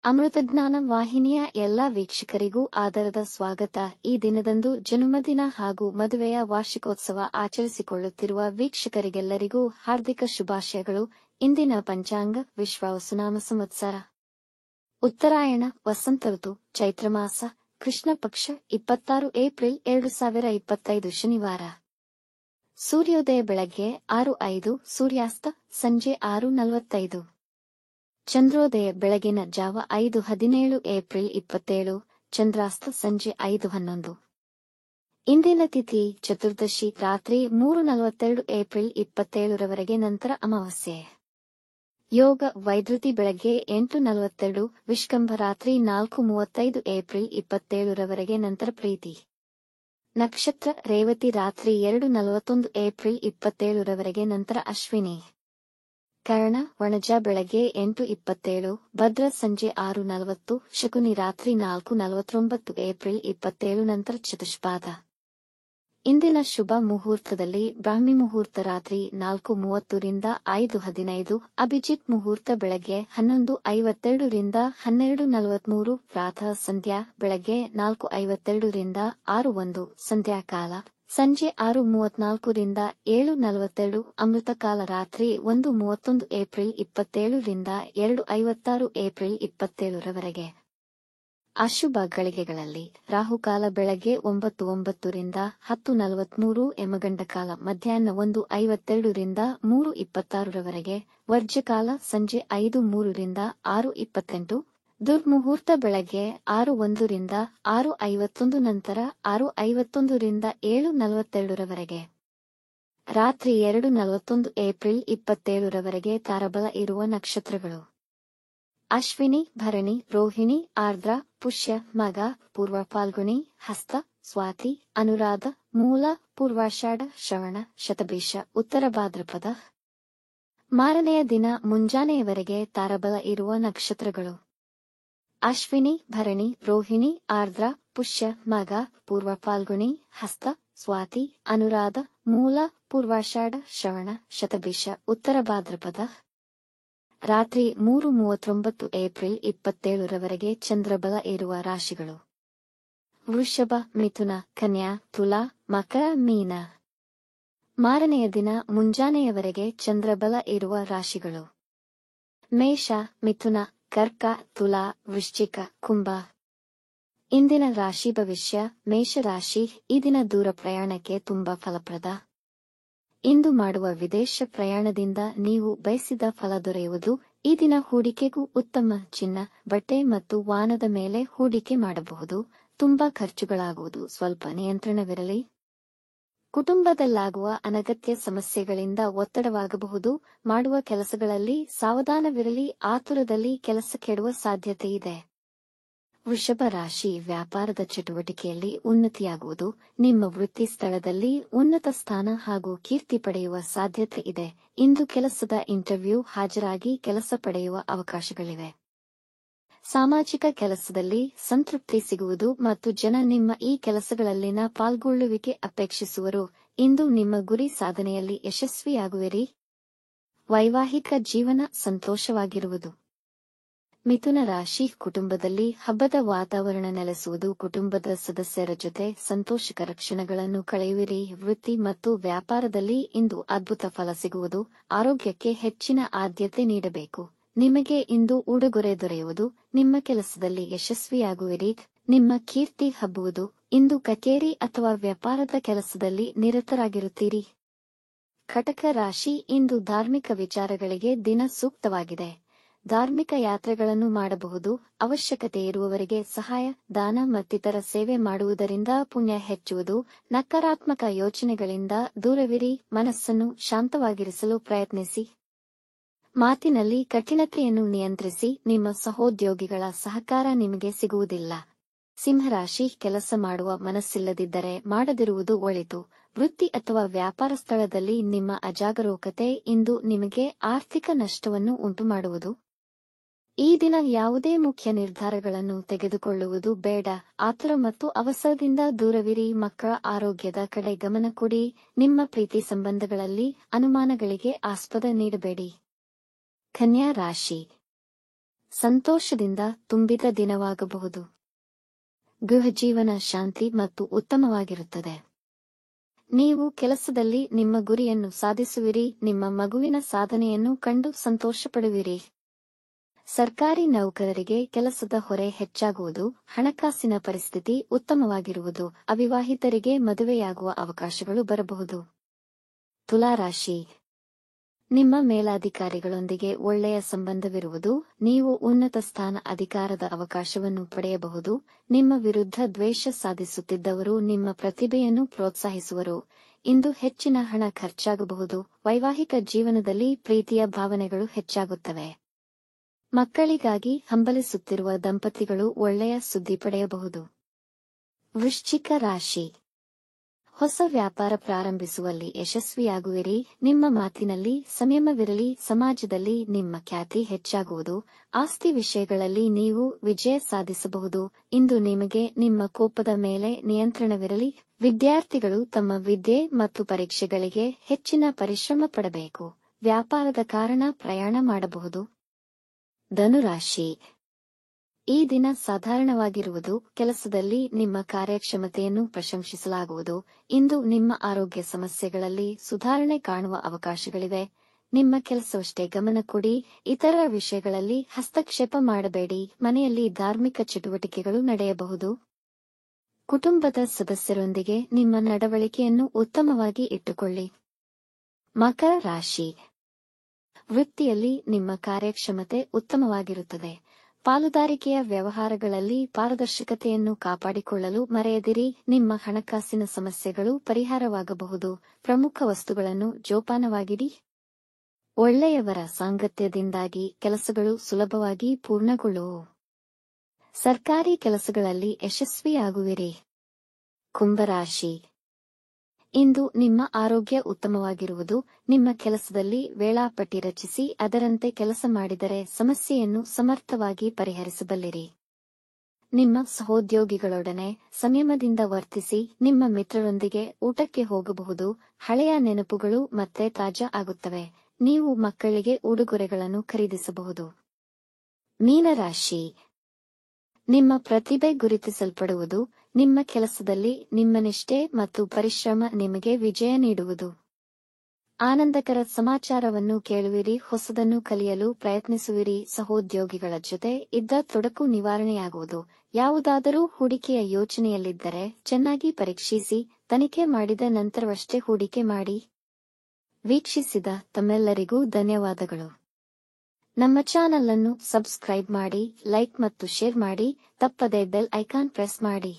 ಅಮೃತಜ್ಞಾನ ವಾಹಿನಿಯ ಎಲ್ಲಾ ವೀಕ್ಷಕರಿಗೂ ಆದರದ ಸ್ವಾಗತ. ಈ ದಿನದಂದು ಜನ್ಮದಿನ ಹಾಗೂ ಮದುವೆಯ ವಾರ್ಷಿಕೋತ್ಸವ ಆಚರಿಸಿಕೊಳ್ಳುತ್ತಿರುವ ವೀಕ್ಷಕರಿಗೆಲ್ಲರಿಗೂ ಹಾರ್ದಿಕ ಶುಭಾಶಯಗಳು. ಇಂದಿನ ಪಂಚಾಂಗ ವಿಶ್ವಾವಸುನಾಮ ಸಂವತ್ಸರ ಉತ್ತರಾಯಣ ವಸಂತ ಋತು ಚೈತ್ರಮಾಸ ಕೃಷ್ಣ ಪಕ್ಷ 26 ಏಪ್ರಿಲ್ 2025 ಶನಿವಾರ. ಸೂರ್ಯೋದಯ ಬೆಳಗ್ಗೆ 6:05, ಸೂರ್ಯಾಸ್ತ ಸಂಜೆ 6:45. ಚಂದ್ರೋದಯ ಬೆಳಗಿನ ಜಾವ 5:17 ಏಪ್ರಿಲ್ 27, ಚಂದ್ರಾಸ್ತ ಸಂಜೆ 5:11. ಇಂದಿನ ತಿಥಿ ಚತುರ್ದಶಿ ರಾತ್ರಿ 3:42 ಏಪ್ರಿಲ್ 27ರವರೆಗೆ, ನಂತರ ಅಮಾವಾಸ್ಯೆ. ಯೋಗ ವೈದ್ಯುತಿ ಬೆಳಗ್ಗೆ 8:42, ವಿಷ್ಕಂಭ ರಾತ್ರಿ 4:35 ಏಪ್ರಿಲ್ 27ರವರೆಗೆ, ನಂತರ ಪ್ರೀತಿ. ನಕ್ಷತ್ರ ರೇವತಿ ರಾತ್ರಿ 2:41 ಏಪ್ರಿಲ್ 27ರವರೆಗೆ, ನಂತರ ಅಶ್ವಿನಿ. ಕರ್ಣ ವಣಜ ಬೆಳಗ್ಗೆ 8:27, ಭದ್ರ ಸಂಜೆ 6:40, ಶಕುನಿ ರಾತ್ರಿ 4:49 ಏಪ್ರಿಲ್ 27, ನಂತರ ಚತುಷ್ಪಾದ. ಇಂದಿನ ಶುಭ ಮುಹೂರ್ತದಲ್ಲಿ ಬ್ರಾಹ್ಮಿ ಮುಹೂರ್ತ ರಾತ್ರಿ 4:30 ರಿಂದ 5:15, ಅಭಿಜಿತ್ ಮುಹೂರ್ತ ಬೆಳಗ್ಗೆ 11:52 ರಿಂದ 12:43, ಪ್ರಾತಃ ಸಂಧ್ಯಾ ಬೆಳಗ್ಗೆ 4:52 ರಿಂದ 6:01, ಸಂಧ್ಯಾಕಾಲ ಸಂಜೆ 6:34 ರಿಂದ 7:42, ಅಮೃತಕಾಲ ರಾತ್ರಿ 1:31 ಏಪ್ರಿಲ್ 27 ರಿಂದ 2:56 ಏಪ್ರಿಲ್ 27ರವರೆಗೆ. ಅಶುಭ ಗಳಿಗೆಗಳಲ್ಲಿ ರಾಹುಕಾಲ ಬೆಳಗ್ಗೆ 9:09 ರಿಂದ 10:43, ಯಮಗಂಡಕಾಲ ಮಧ್ಯಾಹ್ನ 1:52 ರಿಂದ 3:26ರವರೆಗೆ, ವರ್ಜ್ಯಕಾಲ ಸಂಜೆ 5:03 ರಿಂದ 6:28, ದುರ್ಮುಹೂರ್ತ ಬೆಳಗ್ಗೆ 6:01 ರಿಂದ 6:51, ನಂತರ 6:51 ರಿಂದ 7:42ರವರೆಗೆ. ರಾತ್ರಿ 2:41 ಏಪ್ರಿಲ್ 27ರವರೆಗೆ ತಾರಬಲ ಇರುವ ನಕ್ಷತ್ರಗಳು: ಅಶ್ವಿನಿ, ಭರಣಿ, ರೋಹಿಣಿ, ಆರ್ದ್ರ, ಪುಷ್ಯ, ಮಗ, ಪೂರ್ವ ಫಾಲ್ಗುಣಿ, ಹಸ್ತ, ಸ್ವಾತಿ, ಅನುರಾಧ, ಮೂಲ, ಪೂರ್ವಾಷಾಢ, ಶ್ರವಣ, ಶತಭಿಷ, ಉತ್ತರ ಭಾದ್ರಪದ. ಮಾರನೆಯ ದಿನ ಮುಂಜಾನೆಯವರೆಗೆ ತಾರಬಲ ಇರುವ ನಕ್ಷತ್ರಗಳು: ಅಶ್ವಿನಿ, ಭರಣಿ, ರೋಹಿಣಿ, ಆರ್ದ್ರ, ಪುಷ್ಯ, ಮಗ, ಪೂರ್ವ ಫಾಲ್ಗುಣಿ, ಹಸ್ತ, ಸ್ವಾತಿ, ಅನುರಾಧ, ಮೂಲ, ಪೂರ್ವಾಷಾಢ, ಶ್ರವಣ, ಶತಭಿಷ, ಉತ್ತರ ಭಾದ್ರಪದ. ರಾತ್ರಿ 3:39 ಏಪ್ರಿಲ್ 27ರವರೆಗೆ ಚಂದ್ರಬಲ ಇರುವ ರಾಶಿಗಳು: ವೃಷಭ, ಮಿಥುನ, ಕನ್ಯಾ, ತುಲಾ, ಮಕರ, ಮೀನ. ಮಾರನೆಯ ದಿನ ಮುಂಜಾನೆಯವರೆಗೆ ಚಂದ್ರಬಲ ಇರುವ ರಾಶಿಗಳು: ಮೇಷ, ಮಿಥುನ, ಕರ್ಕ, ತುಲಾ, ವೃಶ್ಚಿಕ, ಕುಂಭ. ಇಂದಿನ ರಾಶಿ ಭವಿಷ್ಯ: ಮೇಷರಾಶಿ, ಈ ದಿನ ದೂರ ಪ್ರಯಾಣಕ್ಕೆ ತುಂಬಾ ಫಲಪ್ರದ. ಇಂದು ಮಾಡುವ ವಿದೇಶ ಪ್ರಯಾಣದಿಂದ ನೀವು ಬಯಸಿದ ಫಲ ದೊರೆಯುವುದು. ಈ ದಿನ ಹೂಡಿಕೆಗೂ ಉತ್ತಮ. ಚಿನ್ನ, ಬಟ್ಟೆ ಮತ್ತು ವಾಹನದ ಮೇಲೆ ಹೂಡಿಕೆ ಮಾಡಬಹುದು. ತುಂಬಾ ಖರ್ಚುಗಳಾಗುವುದು, ಸ್ವಲ್ಪ ನಿಯಂತ್ರಣವಿರಲಿ. ಕುಟುಂಬದಲ್ಲಾಗುವ ಅನಗತ್ಯ ಸಮಸ್ಯೆಗಳಿಂದ ಒತ್ತಡವಾಗಬಹುದು. ಮಾಡುವ ಕೆಲಸಗಳಲ್ಲಿ ಸಾವಧಾನವಿರಲಿ, ಆತುರದಲ್ಲಿ ಕೆಲಸ ಕೆಡುವ ಸಾಧ್ಯತೆ ಇದೆ. ವೃಷಭ ರಾಶಿ, ವ್ಯಾಪಾರದ ಚಟುವಟಿಕೆಯಲ್ಲಿ ಉನ್ನತಿಯಾಗುವುದು. ನಿಮ್ಮ ವೃತ್ತಿ ಸ್ಥಳದಲ್ಲಿ ಉನ್ನತ ಸ್ಥಾನ ಹಾಗೂ ಕೀರ್ತಿ ಪಡೆಯುವ ಸಾಧ್ಯತೆ ಇದೆ. ಇಂದು ಕೆಲಸದ ಇಂಟರ್ವ್ಯೂ ಹಾಜರಾಗಿ ಕೆಲಸ ಪಡೆಯುವ ಅವಕಾಶಗಳಿವೆ. ಸಾಮಾಜಿಕ ಕೆಲಸದಲ್ಲಿ ಸಂತೃಪ್ತಿ ಸಿಗುವುದು ಮತ್ತು ಜನ ನಿಮ್ಮ ಈ ಕೆಲಸಗಳಲ್ಲಿನ ಪಾಲ್ಗೊಳ್ಳುವಿಕೆ ಅಪೇಕ್ಷಿಸುವರು. ಇಂದು ನಿಮ್ಮ ಗುರಿ ಸಾಧನೆಯಲ್ಲಿ ಯಶಸ್ವಿಯಾಗುವಿರಿ. ವೈವಾಹಿಕ ಜೀವನ ಸಂತೋಷವಾಗಿರುವುದು. ಮಿಥುನ ರಾಶಿ, ಕುಟುಂಬದಲ್ಲಿ ಹಬ್ಬದ ವಾತಾವರಣ ನೆಲೆಸುವುದು. ಕುಟುಂಬದ ಸದಸ್ಯರ ಜೊತೆ ಸಂತೋಷಕರ ಕ್ಷಣಗಳನ್ನು ಕಳೆಯುವಿರಿ. ವೃತ್ತಿ ಮತ್ತು ವ್ಯಾಪಾರದಲ್ಲಿ ಇಂದು ಅದ್ಭುತ ಫಲ ಸಿಗುವುದು. ಆರೋಗ್ಯಕ್ಕೆ ಹೆಚ್ಚಿನ ಆದ್ಯತೆ ನೀಡಬೇಕು. ನಿಮಗೆ ಇಂದು ಉಡುಗೊರೆ ದೊರೆಯುವುದು. ನಿಮ್ಮ ಕೆಲಸದಲ್ಲಿ ಯಶಸ್ವಿಯಾಗುವಿರಿ. ನಿಮ್ಮ ಕೀರ್ತಿ ಹಬ್ಬುವುದು. ಇಂದು ಕಚೇರಿ ಅಥವಾ ವ್ಯಾಪಾರದ ಕೆಲಸದಲ್ಲಿ ನಿರತರಾಗಿರುತ್ತೀರಿ. ಕಟಕ ರಾಶಿ, ಇಂದು ಧಾರ್ಮಿಕ ವಿಚಾರಗಳಿಗೆ ದಿನ ಸೂಕ್ತವಾಗಿದೆ. ಧಾರ್ಮಿಕ ಯಾತ್ರೆಗಳನ್ನು ಮಾಡಬಹುದು. ಅವಶ್ಯಕತೆ ಇರುವವರಿಗೆ ಸಹಾಯ, ದಾನ ಮತ್ತಿತರ ಸೇವೆ ಮಾಡುವುದರಿಂದ ಪುಣ್ಯ ಹೆಚ್ಚುವುದು. ನಕಾರಾತ್ಮಕ ಯೋಚನೆಗಳಿಂದ ದೂರವಿರಿ. ಮನಸ್ಸನ್ನು ಶಾಂತವಾಗಿರಿಸಲು ಪ್ರಯತ್ನಿಸಿ. ಮಾತಿನಲ್ಲಿ ಕಠಿಣತೆಯನ್ನು ನಿಯಂತ್ರಿಸಿ. ನಿಮ್ಮ ಸಹೋದ್ಯೋಗಿಗಳ ಸಹಕಾರ ನಿಮಗೆ ಸಿಗುವುದಿಲ್ಲ. ಸಿಂಹರಾಶಿ, ಕೆಲಸ ಮಾಡುವ ಮನಸ್ಸಿಲ್ಲದಿದ್ದರೆ ಮಾಡದಿರುವುದು ಒಳಿತು. ವೃತ್ತಿ ಅಥವಾ ವ್ಯಾಪಾರ ಸ್ಥಳದಲ್ಲಿ ನಿಮ್ಮ ಅಜಾಗರೂಕತೆ ಇಂದು ನಿಮಗೆ ಆರ್ಥಿಕ ನಷ್ಟವನ್ನು ಉಂಟುಮಾಡುವುದು. ಈ ದಿನ ಯಾವುದೇ ಮುಖ್ಯ ನಿರ್ಧಾರಗಳನ್ನು ತೆಗೆದುಕೊಳ್ಳುವುದು ಬೇಡ. ಆತುರ ಮತ್ತು ಅವಸರದಿಂದ ದೂರವಿರಿ. ಮಕ್ಕಳ ಆರೋಗ್ಯದ ಕಡೆ ಗಮನ ಕೊಡಿ. ನಿಮ್ಮ ಪ್ರೀತಿ ಸಂಬಂಧಗಳಲ್ಲಿ ಅನುಮಾನಗಳಿಗೆ ಆಸ್ಪದ ನೀಡಬೇಡಿ. ಕನ್ಯಾ ರಾಶಿ, ಸಂತೋಷದಿಂದ ತುಂಬಿದ ದಿನವಾಗಬಹುದು. ಗೃಹ ಜೀವನ ಶಾಂತಿ ಮತ್ತು ಉತ್ತಮವಾಗಿರುತ್ತದೆ. ನೀವು ಕೆಲಸದಲ್ಲಿ ನಿಮ್ಮ ಗುರಿಯನ್ನು ಸಾಧಿಸುವಿರಿ, ನಿಮ್ಮ ಮಗುವಿನ ಸಾಧನೆಯನ್ನು ಕಂಡು ಸಂತೋಷಪಡುವಿರಿ. ಸರ್ಕಾರಿ ನೌಕರರಿಗೆ ಕೆಲಸದ ಹೊರೆ ಹೆಚ್ಚಾಗುವುದು, ಹಣಕಾಸಿನ ಪರಿಸ್ಥಿತಿ ಉತ್ತಮವಾಗಿರುವುದು, ಅವಿವಾಹಿತರಿಗೆ ಮದುವೆಯಾಗುವ ಅವಕಾಶಗಳು ಬರಬಹುದು. ತುಲಾರಾಶಿ, ನಿಮ್ಮ ಮೇಲಾಧಿಕಾರಿಗಳೊಂದಿಗೆ ಒಳ್ಳೆಯ ಸಂಬಂಧವಿರುವುದು, ನೀವು ಉನ್ನತ ಸ್ಥಾನ ಅಧಿಕಾರದ ಅವಕಾಶವನ್ನು ಪಡೆಯಬಹುದು. ನಿಮ್ಮ ವಿರುದ್ಧ ದ್ವೇಷ ಸಾಧಿಸುತ್ತಿದ್ದವರು ನಿಮ್ಮ ಪ್ರತಿಭೆಯನ್ನು ಪ್ರೋತ್ಸಾಹಿಸುವರು. ಇಂದು ಹೆಚ್ಚಿನ ಹಣ ಖರ್ಚಾಗಬಹುದು. ವೈವಾಹಿಕ ಜೀವನದಲ್ಲಿ ಪ್ರೀತಿಯ ಭಾವನೆಗಳು ಹೆಚ್ಚಾಗುತ್ತವೆ. ಮಕ್ಕಳಿಗಾಗಿ ಹಂಬಲಿಸುತ್ತಿರುವ ದಂಪತಿಗಳು ಒಳ್ಳೆಯ ಸುದ್ದಿ ಪಡೆಯಬಹುದು. ವೃಶ್ಚಿಕ ರಾಶಿ, ಹೊಸ ವ್ಯಾಪಾರ ಪ್ರಾರಂಭಿಸುವಲ್ಲಿ ಯಶಸ್ವಿಯಾಗುವಿರಿ. ನಿಮ್ಮ ಮಾತಿನಲ್ಲಿ ಸಂಯಮವಿರಲಿ. ಸಮಾಜದಲ್ಲಿ ನಿಮ್ಮ ಖ್ಯಾತಿ ಹೆಚ್ಚಾಗುವುದು. ಆಸ್ತಿ ವಿಷಯಗಳಲ್ಲಿ ನೀವು ವಿಜಯ ಸಾಧಿಸಬಹುದು. ಇಂದು ನಿಮಗೆ ನಿಮ್ಮ ಕೋಪದ ಮೇಲೆ ನಿಯಂತ್ರಣವಿರಲಿ. ವಿದ್ಯಾರ್ಥಿಗಳು ತಮ್ಮ ವಿದ್ಯೆ ಮತ್ತು ಪರೀಕ್ಷೆಗಳಿಗೆ ಹೆಚ್ಚಿನ ಪರಿಶ್ರಮ ಪಡಬೇಕು. ವ್ಯಾಪಾರದ ಕಾರಣ ಪ್ರಯಾಣ ಮಾಡಬಹುದು. ಧನುರಾಶಿ, ಈ ದಿನ ಸಾಧಾರಣವಾಗಿರುವುದು. ಕೆಲಸದಲ್ಲಿ ನಿಮ್ಮ ಕಾರ್ಯಕ್ಷಮತೆಯನ್ನು ಪ್ರಶಂಸಿಸಲಾಗುವುದು. ಇಂದು ನಿಮ್ಮ ಆರೋಗ್ಯ ಸಮಸ್ಯೆಗಳಲ್ಲಿ ಸುಧಾರಣೆ ಕಾಣುವ ಅವಕಾಶಗಳಿವೆ. ನಿಮ್ಮ ಕೆಲಸವಷ್ಟೇ ಗಮನ ಕೊಡಿ, ಇತರ ವಿಷಯಗಳಲ್ಲಿ ಹಸ್ತಕ್ಷೇಪ ಮಾಡಬೇಡಿ. ಮನೆಯಲ್ಲಿ ಧಾರ್ಮಿಕ ಚಟುವಟಿಕೆಗಳು ನಡೆಯಬಹುದು. ಕುಟುಂಬದ ಸದಸ್ಯರೊಂದಿಗೆ ನಿಮ್ಮ ನಡವಳಿಕೆಯನ್ನು ಉತ್ತಮವಾಗಿ ಇಟ್ಟುಕೊಳ್ಳಿ. ಮಕರ ರಾಶಿ, ವೃತ್ತಿಯಲ್ಲಿ ನಿಮ್ಮ ಕಾರ್ಯಕ್ಷಮತೆ ಉತ್ತಮವಾಗಿರುತ್ತದೆ. ಪಾಲುದಾರಿಕೆಯ ವ್ಯವಹಾರಗಳಲ್ಲಿ ಪಾರದರ್ಶಕತೆಯನ್ನು ಕಾಪಾಡಿಕೊಳ್ಳಲು ಮರೆಯದಿರಿ. ನಿಮ್ಮ ಹಣಕಾಸಿನ ಸಮಸ್ಯೆಗಳು ಪರಿಹಾರವಾಗಬಹುದು. ಪ್ರಮುಖ ವಸ್ತುಗಳನ್ನು ಜೋಪಾನವಾಗಿಡಿ. ಒಳ್ಳೆಯವರ ಸಾಂಗತ್ಯದಿಂದಾಗಿ ಕೆಲಸಗಳು ಸುಲಭವಾಗಿ ಪೂರ್ಣಗೊಳ್ಳುವು. ಸರ್ಕಾರಿ ಕೆಲಸಗಳಲ್ಲಿ ಯಶಸ್ವಿಯಾಗುವಿರಿ. ಕುಂಭರಾಶಿ, ಇಂದು ನಿಮ್ಮ ಆರೋಗ್ಯ ಉತ್ತಮವಾಗಿರುವುದು. ನಿಮ್ಮ ಕೆಲಸದಲ್ಲಿ ವೇಳಾಪಟ್ಟಿ ರಚಿಸಿ ಅದರಂತೆ ಕೆಲಸ ಮಾಡಿದರೆ ಸಮಸ್ಯೆಯನ್ನು ಸಮರ್ಥವಾಗಿ ಪರಿಹರಿಸಬಲ್ಲಿರಿ. ನಿಮ್ಮ ಸಹೋದ್ಯೋಗಿಗಳೊಡನೆ ಸಂಯಮದಿಂದ ವರ್ತಿಸಿ. ನಿಮ್ಮ ಮಿತ್ರರೊಂದಿಗೆ ಊಟಕ್ಕೆ ಹೋಗಬಹುದು. ಹಳೆಯ ನೆನಪುಗಳು ಮತ್ತೆ ತಾಜಾ ಆಗುತ್ತವೆ. ನೀವು ಮಕ್ಕಳಿಗೆ ಉಡುಗೊರೆಗಳನ್ನು ಖರೀದಿಸಬಹುದು. ಮೀನರಾಶಿ, ನಿಮ್ಮ ಪ್ರತಿಭೆ ಗುರುತಿಸಲ್ಪಡುವುದು. ನಿಮ್ಮ ಕೆಲಸದಲ್ಲಿ ನಿಮ್ಮ ನಿಷ್ಠೆ ಮತ್ತು ಪರಿಶ್ರಮ ನಿಮಗೆ ವಿಜಯ ನೀಡುವುದು. ಆನಂದಕರ ಸಮಾಚಾರವನ್ನು ಕೇಳುವಿರಿ. ಹೊಸದನ್ನು ಕಲಿಯಲು ಪ್ರಯತ್ನಿಸುವಿರಿ. ಸಹೋದ್ಯೋಗಿಗಳ ಜೊತೆ ಇದ್ದ ತೊಡಕು ನಿವಾರಣೆಯಾಗುವುದು. ಯಾವುದಾದರೂ ಹೂಡಿಕೆಯ ಯೋಚನೆಯಲ್ಲಿದ್ದರೆ ಚೆನ್ನಾಗಿ ಪರೀಕ್ಷಿಸಿ. ತನಿಖೆ ಮಾಡಿದ ನಂತರವಷ್ಟೇ ಹೂಡಿಕೆ ಮಾಡಿ. ವೀಕ್ಷಿಸಿದ ತಮ್ಮೆಲ್ಲರಿಗೂ ಧನ್ಯವಾದಗಳು. ನಮ್ಮ ಚಾನಲ್ ಅನ್ನು ಸಬ್ಸ್ಕ್ರೈಬ್ ಮಾಡಿ, ಲೈಕ್ ಮತ್ತು ಶೇರ್ ಮಾಡಿ. ತಪ್ಪದೇ ಬೆಲ್ ಐಕಾನ್ ಪ್ರೆಸ್ ಮಾಡಿ.